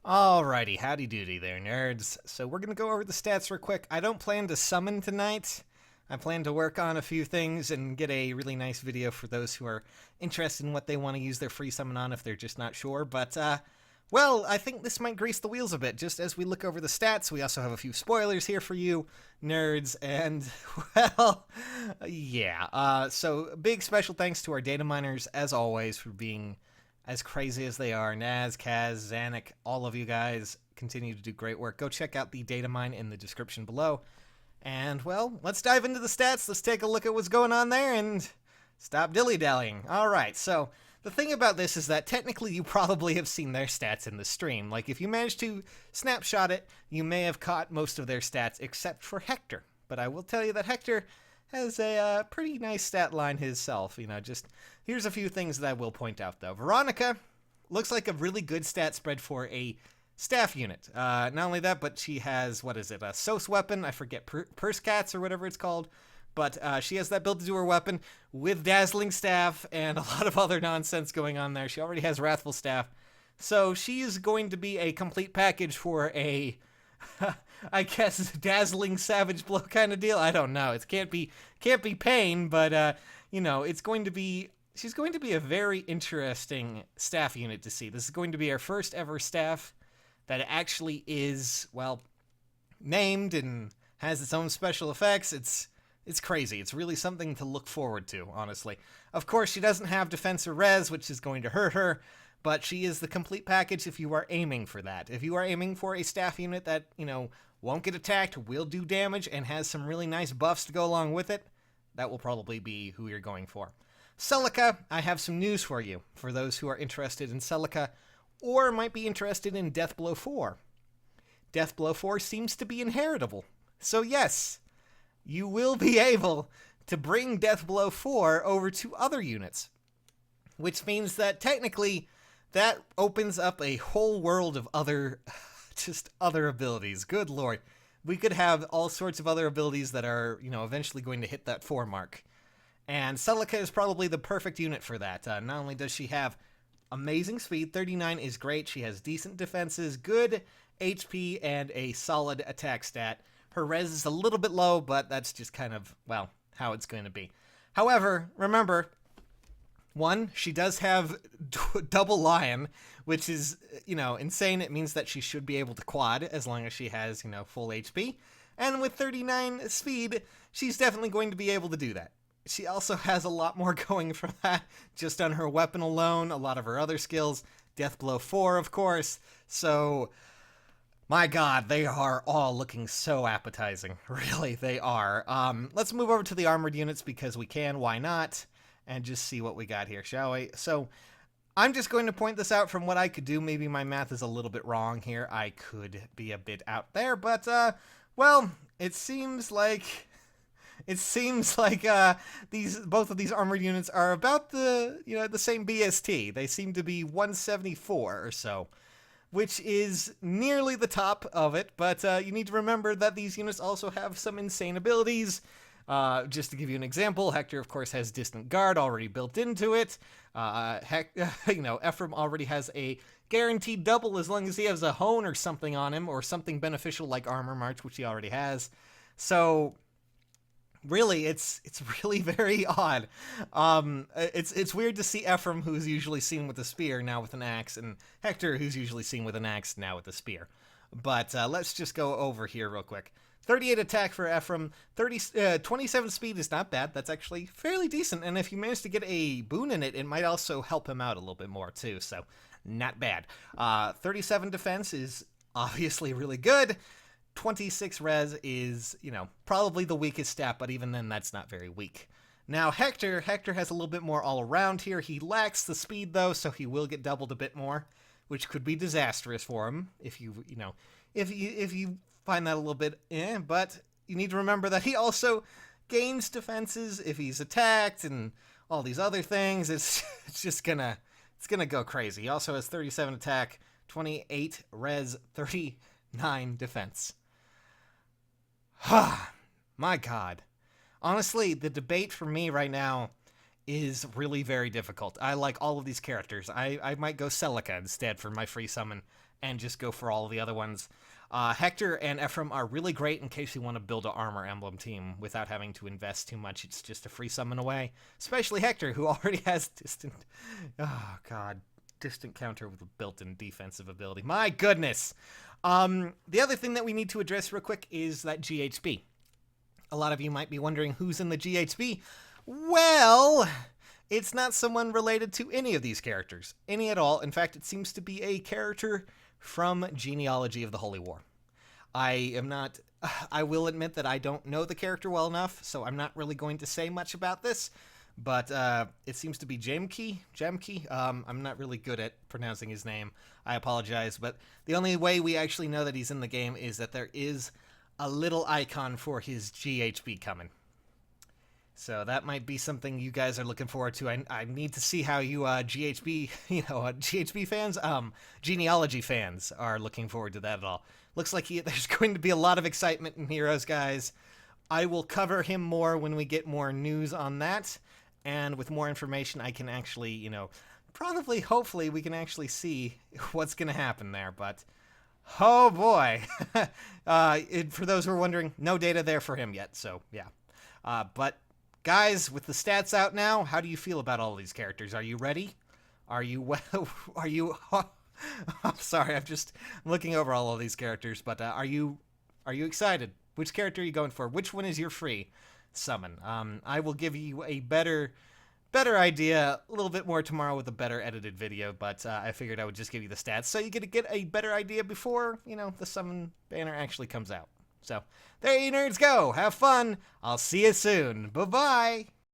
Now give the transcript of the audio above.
Alrighty, howdy doody there, nerds. So we're gonna go over the stats real quick. I don't plan to summon tonight. I plan to work on a few things and get a really nice video for those who are interested in what they want to use their free summon on if they're just not sure. But, well, I think this might grease the wheels a bit. Just as we look over the stats, we also have a few spoilers here for you, nerds, and, well, yeah. So big special thanks to our data miners, as always, for being as crazy as they are. Naz, Kaz, Zanuck, all of you guys continue to do great work. Go check out the data mine in the description below. And, well, let's dive into the stats. Let's take a look at what's going on there and stop dilly-dallying. All right, so the thing about this is that technically you probably have seen their stats in the stream. Like, if you managed to snapshot it, you may have caught most of their stats except for Hector. But I will tell you that Hector has a pretty nice stat line himself. You know, just here's a few things that I will point out, though. Veronica looks like a really good stat spread for a staff unit. Not only that, but she has, what is it, a SOS weapon? I forget, Purse Cats or whatever it's called. But she has that built to do her weapon with Dazzling Staff and a lot of other nonsense going on there. She already has Wrathful Staff. So she's going to be a complete package for a, I guess, Dazzling Savage Blow kind of deal. I don't know. It can't be Pain, but, you know, it's going to be, she's going to be a very interesting staff unit to see. This is going to be our first ever staff that actually is, well, named and has its own special effects. It's crazy. It's really something to look forward to, honestly. Of course, she doesn't have defense or res, which is going to hurt her, but she is the complete package if you are aiming for that. If you are aiming for a staff unit that, you know, won't get attacked, will do damage, and has some really nice buffs to go along with it, that will probably be who you're going for. Celica, I have some news for you, for those who are interested in Celica, or might be interested in Deathblow 4. Deathblow 4 seems to be inheritable. So yes, you will be able to bring Deathblow 4 over to other units. Which means that technically, that opens up a whole world of other, just other abilities. Good lord. We could have all sorts of other abilities that are, you know, eventually going to hit that 4 mark. And Celica is probably the perfect unit for that. Not only does she have amazing speed, 39 is great, she has decent defenses, good HP, and a solid attack stat. Her res is a little bit low, but that's just kind of, well, how it's going to be. However, remember, one, she does have double lion, which is, you know, insane. It means that she should be able to quad as long as she has, you know, full HP. And with 39 speed, she's definitely going to be able to do that. She also has a lot more going for that, just on her weapon alone, a lot of her other skills, Deathblow 4, of course, so, my god, they are all looking so appetizing, really, they are. Let's move over to the armored units, because we can, why not, and just see what we got here, shall we? So, I'm just going to point this out from what I could do. Maybe my math is a little bit wrong here, I could be a bit out there, but, well, it seems like both of these armored units are about the, you know, the same BST. They seem to be 174 or so, which is nearly the top of it, but you need to remember that these units also have some insane abilities. Just to give you an example, Hector, of course, has Distant Guard already built into it. You know, Ephraim already has a guaranteed double as long as he has a hone or something on him, or something beneficial like Armor March, which he already has. So really, it's really very odd. It's weird to see Ephraim, who's usually seen with a spear, now with an axe, and Hector, who's usually seen with an axe, now with a spear. But let's just go over here real quick. 38 attack for Ephraim, 27 speed is not bad. That's actually fairly decent, and if you manage to get a boon in it, it might also help him out a little bit more too, so not bad. 37 defense is obviously really good. 26 res is, you know, probably the weakest stat, but even then, that's not very weak. Now, Hector has a little bit more all around here. He lacks the speed, though, so he will get doubled a bit more, which could be disastrous for him if you know, if you find that a little bit, but you need to remember that he also gains defenses if he's attacked and all these other things. It's just gonna go crazy. He also has 37 attack, 28 res, 39 defense. My god. Honestly, the debate for me right now is really very difficult. I like all of these characters. I might go Celica instead for my free summon, and just go for all the other ones. Hector and Ephraim are really great in case you want to build an armor emblem team without having to invest too much. It's just a free summon away. Especially Hector, who already has distant... Oh, God. Distant counter with a built-in defensive ability. My goodness! The other thing that we need to address real quick is that GHB. A lot of you might be wondering who's in the GHB. Well, it's not someone related to any of these characters. Any at all. In fact, it seems to be a character from Genealogy of the Holy War. I will admit that I don't know the character well enough, so I'm not really going to say much about this, but it seems to be Jamke. I'm not really good at pronouncing his name. I apologize, but the only way we actually know that he's in the game is that there is a little icon for his GHB coming. So that might be something you guys are looking forward to. I need to see how you GHB, GHB fans, Genealogy fans are looking forward to that at all. Looks like there's going to be a lot of excitement in Heroes, guys. I will cover him more when we get more news on that. And with more information, I can actually, probably, hopefully, we can actually see what's going to happen there. But, oh boy. For those who are wondering, no data there for him yet. So, yeah. But... guys, with the stats out now, how do you feel about all these characters? Are you ready? I'm sorry, I'm just looking over all of these characters, but are you excited? Which character are you going for? Which one is your free summon? I will give you a better idea a little bit more tomorrow with a better edited video, but I figured I would just give you the stats so you get a better idea before, the summon banner actually comes out. So, there you nerds go. Have fun. I'll see you soon. Bye-bye.